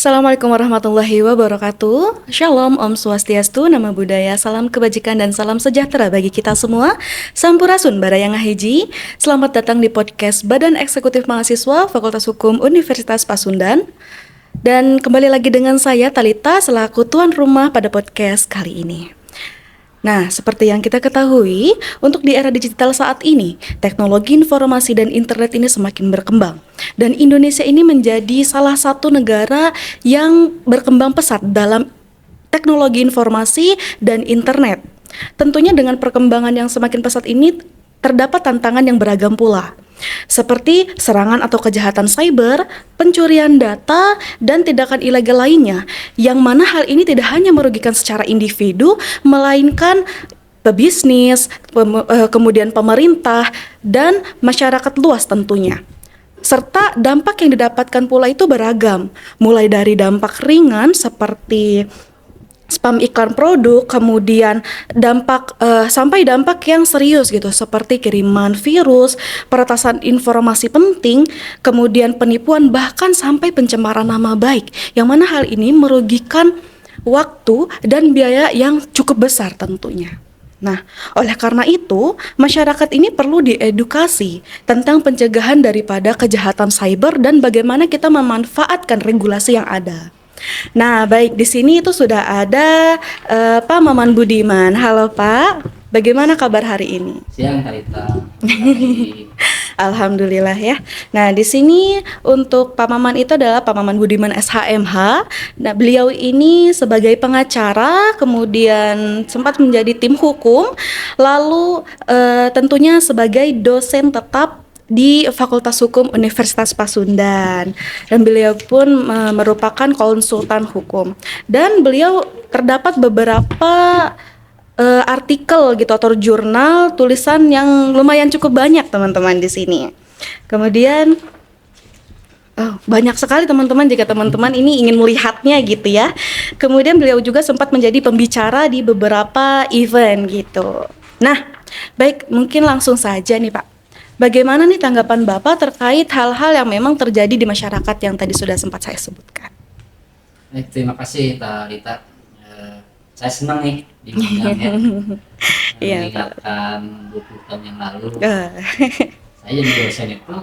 Assalamualaikum warahmatullahi wabarakatuh. Shalom, Om Swastiastu, Namo Buddhaya, salam kebajikan dan salam sejahtera bagi kita semua. Sampurasun Barayanga Hiji. Selamat datang di podcast Badan Eksekutif Mahasiswa Fakultas Hukum Universitas Pasundan. Dan kembali lagi dengan saya Talita selaku tuan rumah pada podcast kali ini. Nah, seperti yang kita ketahui, untuk di era digital saat ini, teknologi informasi dan internet ini semakin berkembang. Dan Indonesia ini menjadi salah satu negara yang berkembang pesat dalam teknologi informasi dan internet. Tentunya dengan perkembangan yang semakin pesat ini, terdapat tantangan yang beragam pula. Seperti serangan atau kejahatan cyber, pencurian data, dan tindakan ilegal lainnya, yang mana hal ini tidak hanya merugikan secara individu, melainkan pebisnis, kemudian pemerintah, dan masyarakat luas tentunya. Serta dampak yang didapatkan pula itu beragam, mulai dari dampak ringan seperti spam iklan produk, kemudian sampai dampak yang serius gitu seperti kiriman virus, peretasan informasi penting, kemudian penipuan bahkan sampai pencemaran nama baik, yang mana hal ini merugikan waktu dan biaya yang cukup besar tentunya. Nah, oleh karena itu, masyarakat ini perlu diedukasi tentang pencegahan daripada kejahatan cyber dan bagaimana kita memanfaatkan regulasi yang ada. Nah, baik, di sini itu sudah ada Pak Maman Budiman. Halo Pak, bagaimana kabar hari ini? Siang Talita. Alhamdulillah ya. Nah, di sini untuk Pak Maman itu adalah Pak Maman Budiman SHMH. Nah, beliau ini sebagai pengacara, kemudian sempat menjadi tim hukum, lalu tentunya sebagai dosen tetap di Fakultas Hukum Universitas Pasundan, dan beliau pun merupakan konsultan hukum, dan beliau terdapat beberapa artikel gitu atau jurnal tulisan yang lumayan cukup banyak teman-teman di sini. Kemudian banyak sekali teman-teman jika teman-teman ini ingin melihatnya gitu ya. Kemudian beliau juga sempat menjadi pembicara di beberapa event gitu. Nah, baik, mungkin langsung saja nih Pak. Bagaimana nih tanggapan Bapak terkait hal-hal yang memang terjadi di masyarakat yang tadi sudah sempat saya sebutkan? Baik, terima kasih Talita. Saya senang nih diundang ya. Mengingatkan 20 tahun yang lalu. Saya jadi dosen itu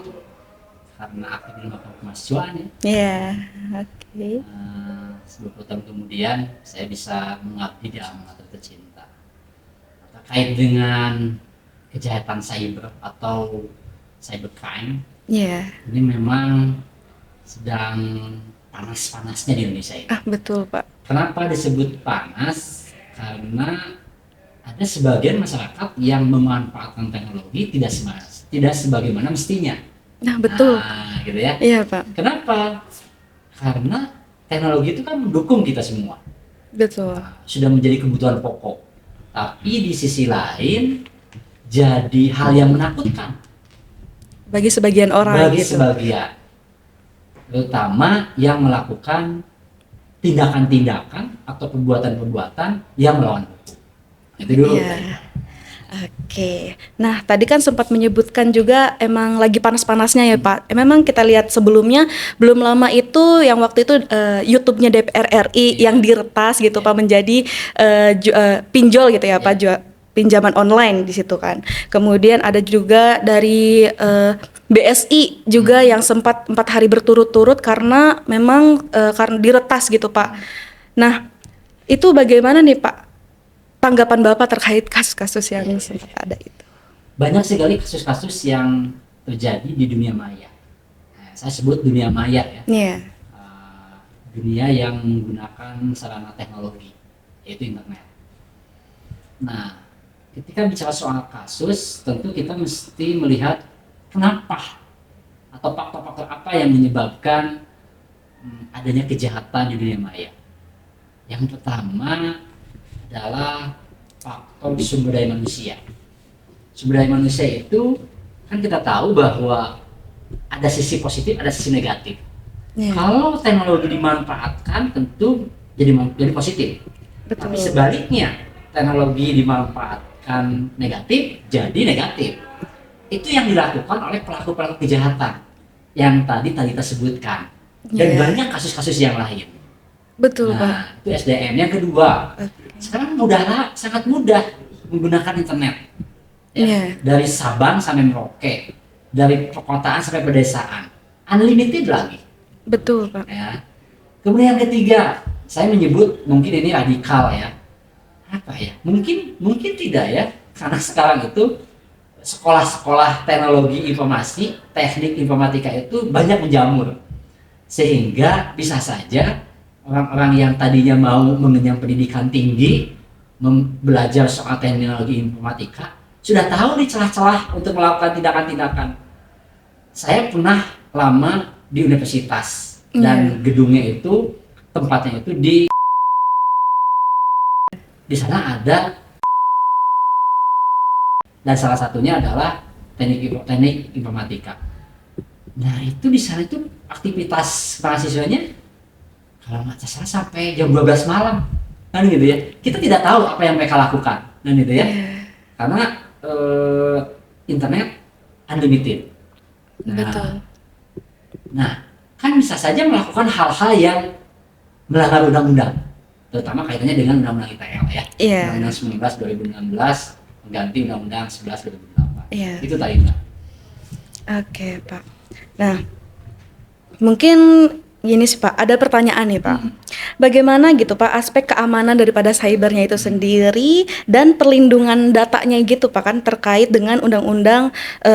karena aktif di lembaga kemahasiswaan ya. Iya, oke. 20 tahun kemudian saya bisa mengabdi di alma mater tercinta. Terkait dengan kejahatan cyber atau cybercrime, ini memang sedang panas-panasnya di Indonesia ini. Betul Pak. Kenapa disebut panas? Karena ada sebagian masyarakat yang memanfaatkan teknologi tidak sebagaimana mestinya. Nah, betul. Nah, gitu ya. Iya Pak. Kenapa? Karena teknologi itu kan mendukung kita semua. Betul. Sudah menjadi kebutuhan pokok. Tapi di sisi lain jadi hal yang menakutkan bagi sebagian orang bagi gitu. Sebagian, terutama yang melakukan tindakan-tindakan atau perbuatan-perbuatan yang melawan hukum. Itu dulu. Iya. Oke. Nah, tadi kan sempat menyebutkan juga emang lagi panas-panasnya ya Pak. Memang kita lihat sebelumnya belum lama itu yang waktu itu YouTube-nya DPR RI yang diretas gitu Pak menjadi pinjol gitu ya Pak, pinjaman online di situ kan. Kemudian ada juga dari BSI juga yang sempat 4 hari berturut-turut karena memang karena diretas gitu Pak. Nah, itu bagaimana nih Pak tanggapan Bapak terkait kasus-kasus yang sempat ada itu? Banyak sekali kasus-kasus yang terjadi di dunia maya. Saya sebut dunia maya ya. Yeah. Dunia yang menggunakan sarana teknologi, yaitu internet. Nah, ketika bicara soal kasus, tentu kita mesti melihat kenapa atau faktor-faktor apa yang menyebabkan adanya kejahatan di dunia maya. Yang pertama adalah faktor sumber daya manusia. Sumber daya manusia itu kan kita tahu bahwa ada sisi positif, ada sisi negatif. Yeah. Kalau teknologi dimanfaatkan tentu jadi positif. Betul. Tapi sebaliknya, teknologi dimanfaatkan negatif jadi negatif. Itu yang dilakukan oleh pelaku-pelaku kejahatan yang tadi kita sebutkan. dan Iya. banyak kasus-kasus yang lain. Betul, Pak. Nah, itu SDM. Yang kedua, Oke. sekarang sangat mudah menggunakan internet. Ya, Iya. dari Sabang sampai Merauke, dari perkotaan sampai pedesaan, unlimited lagi. Betul, Pak. Ya. Kemudian yang ketiga, saya menyebut mungkin ini radikal ya. Apa ya? Mungkin tidak ya, karena sekarang itu sekolah-sekolah teknologi informasi, teknik informatika itu banyak menjamur. Sehingga bisa saja orang-orang yang tadinya mau mengenyam pendidikan tinggi, belajar soal teknologi informatika, sudah tahu nih celah-celah untuk melakukan tindakan-tindakan. Saya pernah lama di universitas dan gedungnya itu, tempatnya itu di sana ada, dan salah satunya adalah teknik informatika. Nah itu di sana itu aktivitas mahasiswanya kalau nggak salah sampai jam 12 malam kan gitu ya. Kita tidak tahu apa yang mereka lakukan kan gitu ya, karena internet unlimited. Betul. Nah kan bisa saja melakukan hal-hal yang melanggar undang-undang, terutama kaitannya dengan undang-undang ITE ya. Iya. Undang-undang 19 2016 mengganti undang-undang 11 2008. Iya. Itu tadi Mbak. Oke, Pak. Nah, mungkin gini sih Pak, ada pertanyaan nih Pak. Bagaimana gitu Pak aspek keamanan daripada cybernya itu sendiri dan perlindungan datanya gitu Pak, kan terkait dengan undang-undang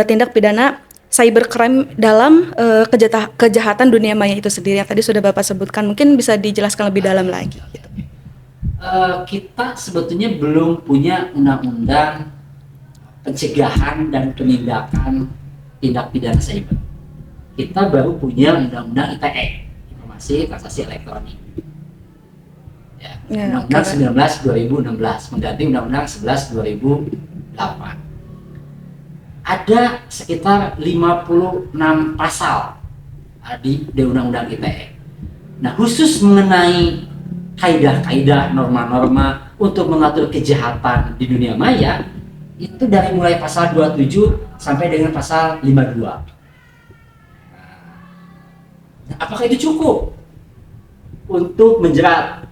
tindak pidana cybercrime dalam kejahatan dunia maya itu sendiri yang tadi sudah Bapak sebutkan, mungkin bisa dijelaskan lebih dalam lagi gitu. Kita sebetulnya belum punya undang-undang pencegahan dan penindakan tindak pidana cyber. Kita baru punya undang-undang ITE, Informasi Transaksi Elektronik. Ya, Undang-Undang 19 2016 mengganti Undang-Undang 11 2008. Ada sekitar 56 pasal di Undang-Undang ITE. Nah, khusus mengenai kaidah-kaidah, norma-norma untuk mengatur kejahatan di dunia maya, itu dari mulai pasal 27 sampai dengan pasal 52. Nah, apakah itu cukup untuk menjerat?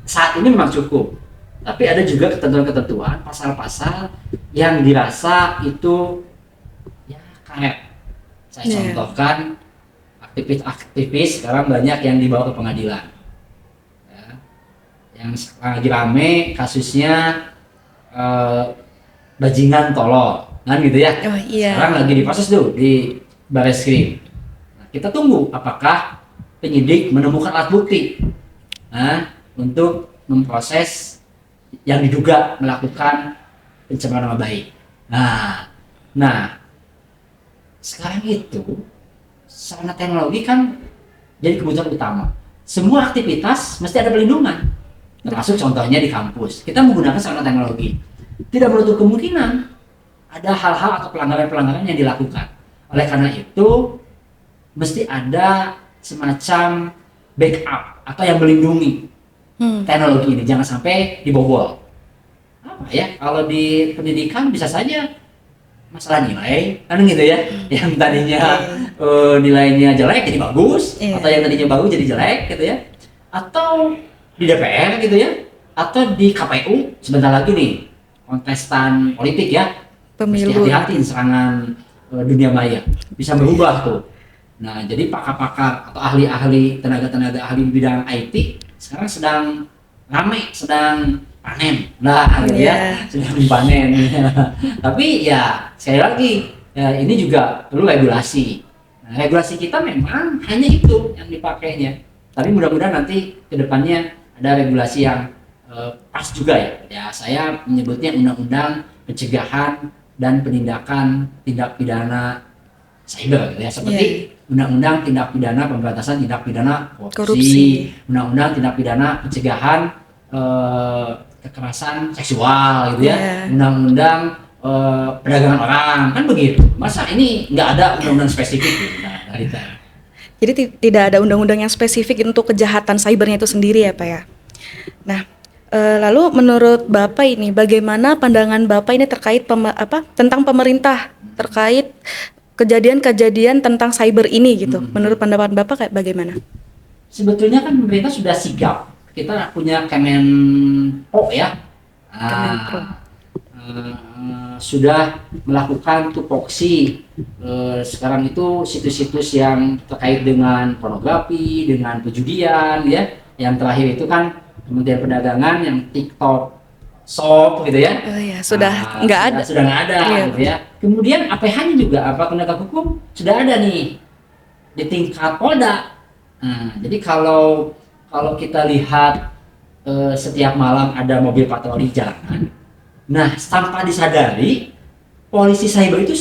Saat ini memang cukup, tapi ada juga ketentuan-ketentuan, pasal-pasal yang dirasa itu ya karet. Saya contohkan, aktivis-aktivis sekarang banyak yang dibawa ke pengadilan. Ya, yang lagi rame kasusnya bajingan tolol, kan gitu ya. Oh iya. Sekarang lagi diproses tuh di Barreskrim. Nah, kita tunggu apakah penyidik menemukan alat bukti untuk memproses yang diduga melakukan pencemaran nama baik. Nah, sekarang itu sarana teknologi kan jadi kebutuhan utama. Semua aktivitas mesti ada perlindungan. Termasuk contohnya di kampus, kita menggunakan sarana teknologi. Tidak menutup kemungkinan ada hal-hal atau pelanggaran-pelanggaran yang dilakukan. Oleh karena itu, mesti ada semacam backup atau yang melindungi teknologi ini, jangan sampai dibobol. Apa ya? Kalau di pendidikan bisa saja masalah nilai, kan gitu ya. Yang tadinya nilainya jelek jadi bagus, atau yang tadinya bagus jadi jelek, gitu ya. Atau di DPR gitu ya, atau di KPU sebentar lagi nih kontestan politik ya, mesti hati-hati serangan dunia maya, bisa berubah tuh. Nah, jadi pakar-pakar atau ahli-ahli, tenaga-tenaga ahli bidang IT sekarang sedang ramai, sedang panen. Nah, gitu ya, sedang panen. Tapi ya, sekali lagi, ya, ini juga perlu regulasi. Nah, regulasi kita memang hanya itu yang dipakainya. Tapi mudah-mudahan nanti ke depannya ada regulasi yang pas juga ya. Ya, saya menyebutnya Undang-Undang Pencegahan dan Penindakan Tindak Pidana Cyber, gitu ya. Seperti Undang-Undang Tindak Pidana Pemberantasan Tindak Pidana Korupsi, Undang-Undang Tindak Pidana Pencegahan Kekerasan Seksual, gitu ya. Undang-Undang Perdagangan Orang, kan begitu. Masa ini nggak ada undang-undang spesifik gitu? Nah, jadi tidak ada undang-undang yang spesifik untuk kejahatan cybernya itu sendiri ya Pak ya. Nah, lalu menurut Bapak ini bagaimana pandangan Bapak ini terkait tentang pemerintah terkait kejadian-kejadian tentang cyber ini gitu. Menurut pandangan Bapak kayak bagaimana? Sebetulnya kan pemerintah sudah sigap. Kita punya Kemenpo ya. Kemenpro. Sudah melakukan tupoksi. Sekarang itu situs-situs yang terkait dengan pornografi, dengan pejudian ya. Yang terakhir itu kan Kementerian Perdagangan yang TikTok Shop gitu ya. Oh ya, sudah nggak ada. Sudah nggak ada Iya. gitu ya. Kemudian APH-nya juga apa penegak hukum sudah ada nih di tingkat Polda. Nah, jadi kalau kita lihat setiap malam ada mobil patroli jalanan. Nah, tanpa disadari polisi cyber itu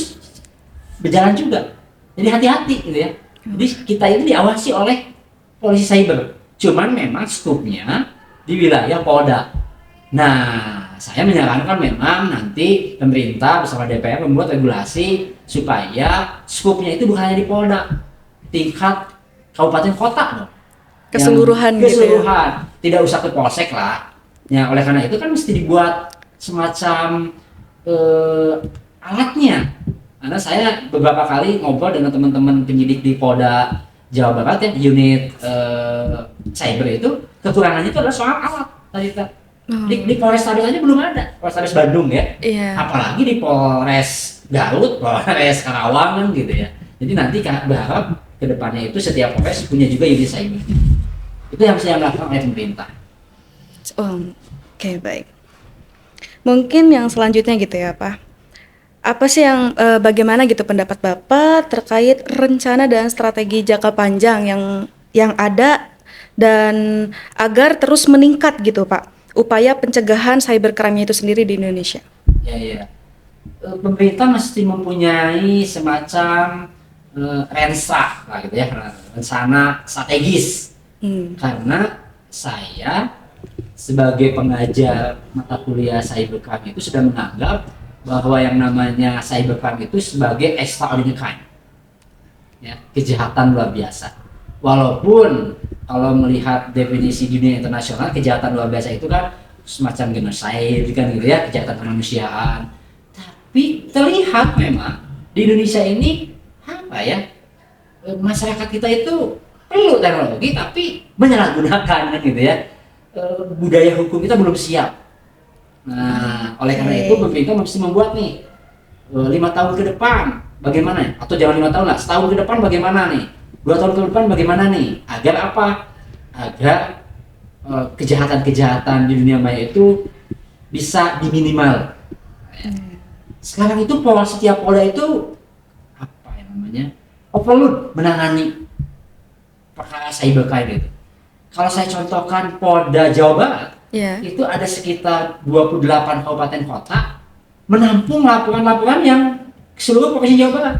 berjalan juga. Jadi hati-hati gitu ya. Jadi kita ini diawasi oleh polisi cyber. Cuman memang skupnya di wilayah Polda. Nah, saya menyarankan memang nanti pemerintah bersama DPR membuat regulasi supaya skupnya itu bukan hanya di Polda, tingkat kabupaten kota dong. Keseluruhan gitu ya. Keseluruhan. Tidak usah ke polsek lah. Ya, oleh karena itu kan mesti dibuat semacam alatnya. Karena saya beberapa kali ngobrol dengan teman-teman penyidik di Polda Jawa Barat ya, unit cyber itu, kekurangannya itu adalah soal alat tadi Kak. Di Polrestabes aja belum ada, Polrestabes Bandung ya. Iya. Apalagi di Polres Garut, Polres Karawang kan gitu ya. Jadi nanti berharap ke depannya itu setiap Polres punya juga unit cyber. Itu yang saya lakukan oleh pemerintah. Oke, baik. Mungkin yang selanjutnya gitu ya, Pak. Apa sih yang bagaimana gitu pendapat Bapak terkait rencana dan strategi jangka panjang yang ada dan agar terus meningkat gitu, Pak? Upaya pencegahan cybercrime itu sendiri di Indonesia. Ya. Pemerintah mesti mempunyai semacam rensa lah gitu ya, rencana strategis. Karena saya sebagai pengajar mata kuliah cybercrime itu sudah menganggap bahwa yang namanya cybercrime itu sebagai extraordinary crime, ya, kejahatan luar biasa. Walaupun kalau melihat definisi dunia internasional, kejahatan luar biasa itu kan semacam genocide kan gitu ya, kejahatan kemanusiaan. Tapi terlihat memang di Indonesia ini apa ya, masyarakat kita itu perlu teknologi tapi menyalahgunakan kan gitu ya. Budaya hukum kita belum siap. Nah, oleh karena itu pemerintah mesti membuat nih 5 tahun ke depan bagaimana, atau jangan 5 tahun lah, setahun ke depan bagaimana nih, 2 tahun ke depan bagaimana nih, agar apa? Agar kejahatan-kejahatan di dunia maya itu bisa diminimal. Sekarang itu setiap Polda itu apa yang namanya overload menangani perkara cybercrime itu. Kalau saya contohkan Polda Jawa Barat, itu ada sekitar 28 kabupaten kota menampung laporan-laporan yang seluruh provinsi Jawa Barat.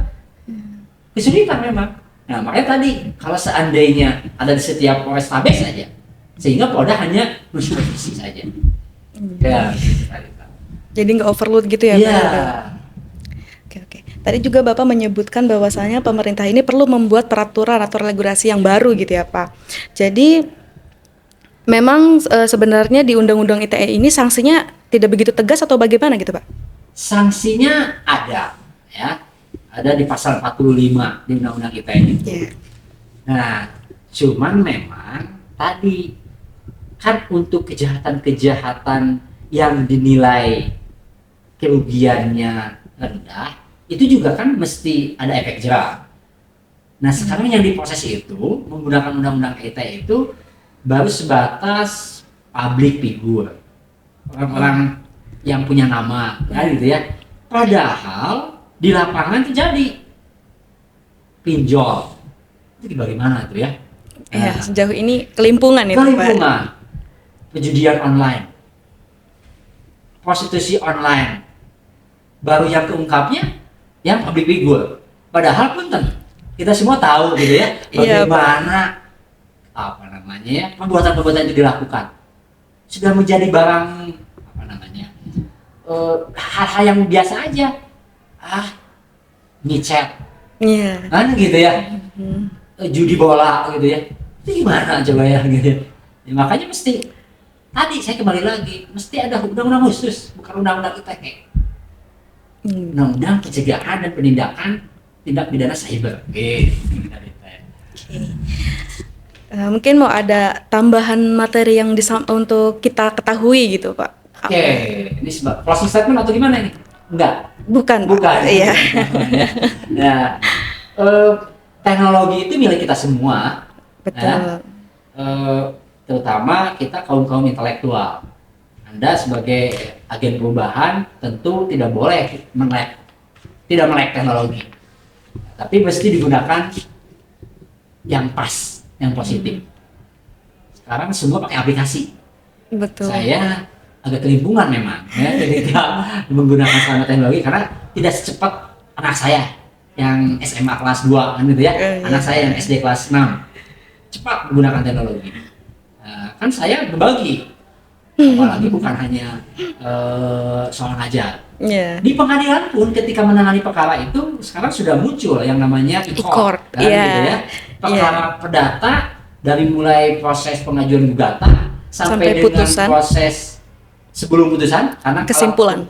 Kesulitan memang. Nah, makanya tadi kalau seandainya ada di setiap Polrestabes saja, sehingga Polda hanya mensupervisi saja. Ya, jadi nggak overload gitu ya, Pak? Oke. Tadi juga Bapak menyebutkan bahwasanya pemerintah ini perlu membuat peraturan atau regulasi yang baru gitu ya, Pak. Jadi memang sebenarnya di Undang-Undang ITE ini sanksinya tidak begitu tegas atau bagaimana gitu, Pak? Sanksinya ada, ya. Ada di pasal 45 di Undang-Undang ITE itu. Nah, cuman memang tadi kan untuk kejahatan-kejahatan yang dinilai kerugiannya rendah, itu juga kan mesti ada efek jerah. Nah, sekarang yang diproses itu menggunakan Undang-Undang ITE itu baru sebatas public figure, orang-orang yang punya nama, kan gitu ya. Padahal di lapangan terjadi pinjol, itu bagaimana itu ya? Iya, sejauh ini kelimpungan itu, Pak. Pejudian online, prostitusi online, baru yang keungkapnya yang public figure. Padahal punten, kita semua tahu gitu ya, bagaimana apa namanya ya, perbuatan-perbuatan itu dilakukan. Sudah menjadi barang apa namanya, hal-hal yang biasa aja. Ngechat, kan gitu ya, judi bola gitu ya, itu gimana coba ya gitu ya. Makanya mesti tadi saya kembali lagi, mesti ada undang-undang khusus, bukan undang-undang ITE, undang-undang pencegahan dan penindakan tindak pidana cyber. Oke. Mungkin mau ada tambahan materi yang untuk kita ketahui gitu Pak? Oke, ini sebab closing statement atau gimana ini? Enggak. Bukan. Bukan. Iya. Nah, teknologi itu milik kita semua. Betul. Terutama kita kaum intelektual. Anda sebagai agen perubahan tentu tidak boleh tidak melek teknologi, tapi mesti digunakan yang pas, yang positif. Sekarang semua pakai aplikasi. Betul. Saya agak kelimpungan memang ya ketika menggunakan sarana teknologi, karena tidak secepat anak saya yang SMA kelas 2 kan gitu ya. Anak saya yang SD kelas 6 cepat menggunakan teknologi. Kan saya berbagi, apalagi bukan hanya soal ngajar. Di pengadilan pun ketika menangani perkara itu sekarang sudah muncul yang namanya e-court, kan, gitu ya. Perkara perdata dari mulai proses pengajuan gugatan sampai dengan putusan. Proses sebelum putusan, karena kesimpulan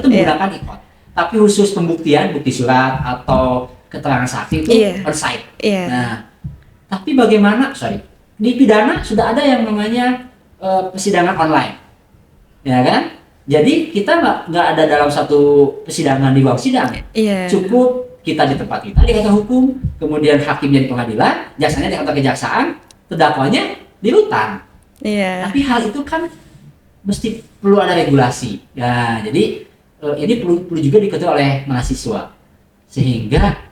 itu menggunakan e-court. Tapi khusus pembuktian, bukti surat atau keterangan saksi itu on-site. Nah, tapi bagaimana? Di pidana sudah ada yang namanya persidangan online, ya kan? Jadi kita nggak ada dalam satu persidangan di ruang sidang. Cukup kita di tempat kita di kantor hukum, kemudian hakimnya di pengadilan, jaksanya di kantor kejaksaan, terdakwanya di rutan. Tapi hal itu kan mesti perlu ada regulasi. Ya, jadi ini perlu juga diketahui oleh mahasiswa, sehingga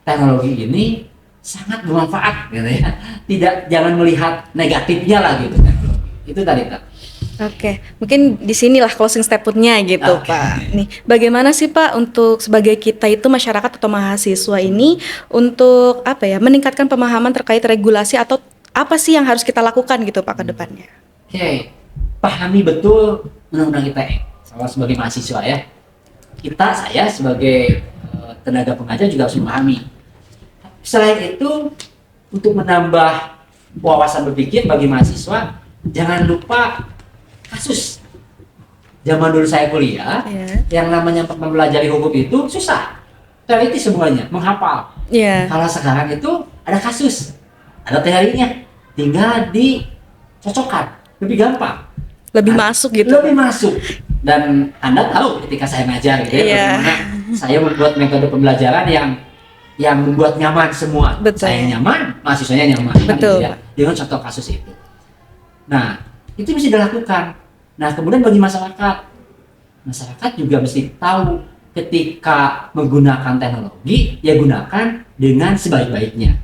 teknologi ini sangat bermanfaat, gitu ya. Jangan melihat negatifnya lah gitu teknologi. Itu tadi Kak. Oke, mungkin di sinilah closing statement-nya gitu Pak. Nih, bagaimana sih Pak untuk sebagai kita itu masyarakat atau mahasiswa ini untuk meningkatkan pemahaman terkait regulasi atau apa sih yang harus kita lakukan gitu Pak ke depannya? Oke, pahami betul undang-undang ITE. Sebagai mahasiswa ya, saya sebagai tenaga pengajar juga harus memahami. Selain itu, untuk menambah wawasan berpikir bagi mahasiswa, jangan lupa kasus. Zaman dulu saya kuliah, yang namanya mempelajari hukum itu susah, teliti semuanya, menghafal. Kalau sekarang itu ada kasus, ada teorinya, tinggal dicocokkan, lebih gampang, lebih masuk gitu. Lebih masuk. Dan Anda tahu ketika saya ngajar, gitu ya, bagaimana saya membuat metode pembelajaran yang membuat nyaman semua. Saya nyaman, mahasiswanya nyaman, kan, gitu ya, dengan contoh kasus itu. Nah, itu mesti dilakukan. Nah, kemudian bagi masyarakat juga mesti tahu ketika menggunakan teknologi, ya gunakan dengan sebaik-baiknya.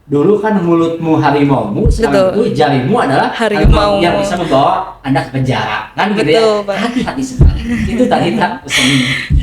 Dulu kan mulutmu harimaumu, sekarang itu jarimu adalah harimau yang bisa membawa Anda ke penjara, kan gitu ya. Hati-hati sekali. Itu tadi tak pesannya.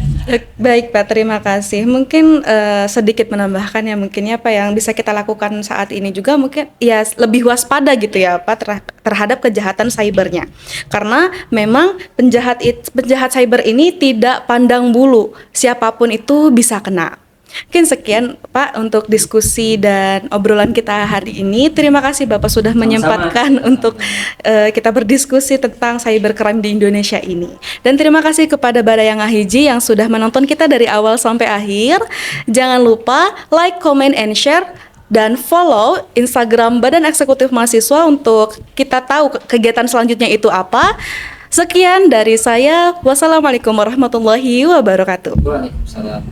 Baik Pak, terima kasih. Mungkin sedikit menambahkan ya, mungkinnya apa yang bisa kita lakukan saat ini juga mungkin ya lebih waspada gitu ya Pak terhadap kejahatan cybernya. Karena memang penjahat cyber ini tidak pandang bulu, siapapun itu bisa kena. Mungkin sekian Pak untuk diskusi dan obrolan kita hari ini. Terima kasih Bapak sudah menyempatkan untuk kita berdiskusi tentang cybercrime di Indonesia ini. Dan terima kasih kepada Badaya Ngahiji yang sudah menonton kita dari awal sampai akhir. Jangan lupa like, comment, and share dan follow Instagram Badan Eksekutif Mahasiswa untuk kita tahu kegiatan selanjutnya itu apa. Sekian dari saya. Wassalamualaikum warahmatullahi wabarakatuh. Waalaikumsalam.